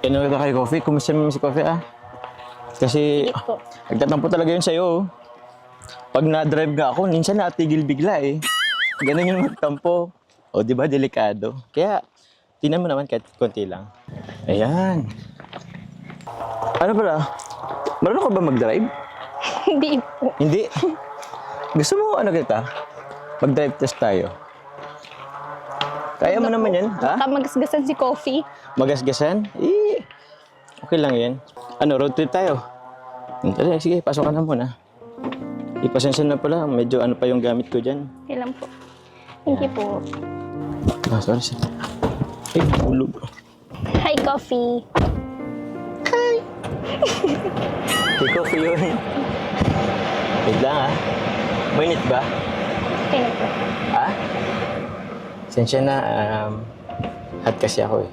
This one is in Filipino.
Kailan ka kay Coffee? Kumusta naman si Coffee Kasi Sige po. nagtatampo talaga yun sa'yo. Pag na-drive ka ako, minsan natigil bigla eh. Ganun yung magtampo. O, di ba, delikado. Kaya, tingnan mo naman kahit konti lang. Ayan. Ano pala? Marunong ka ba mag-drive? Hindi po. Hindi. Gusto mo, ano kita? Mag-drive test tayo. Kaya mo naman yan, ha? Baka magasgasan si Coffee. Magasgasan? Okay lang yan. Ano, road trip tayo? Tara, sige, pasok ka na muna. Ipasensya na pala, medyo ano pa yung gamit ko dyan. Kailan po. Thank you po. Sorry. Ay, bulog. Hi, Coffee. Hey, Coffee yun. Wait lang, ha? Mainit ba? Okay na po. Ha? Sensya na, hot kasi ako eh.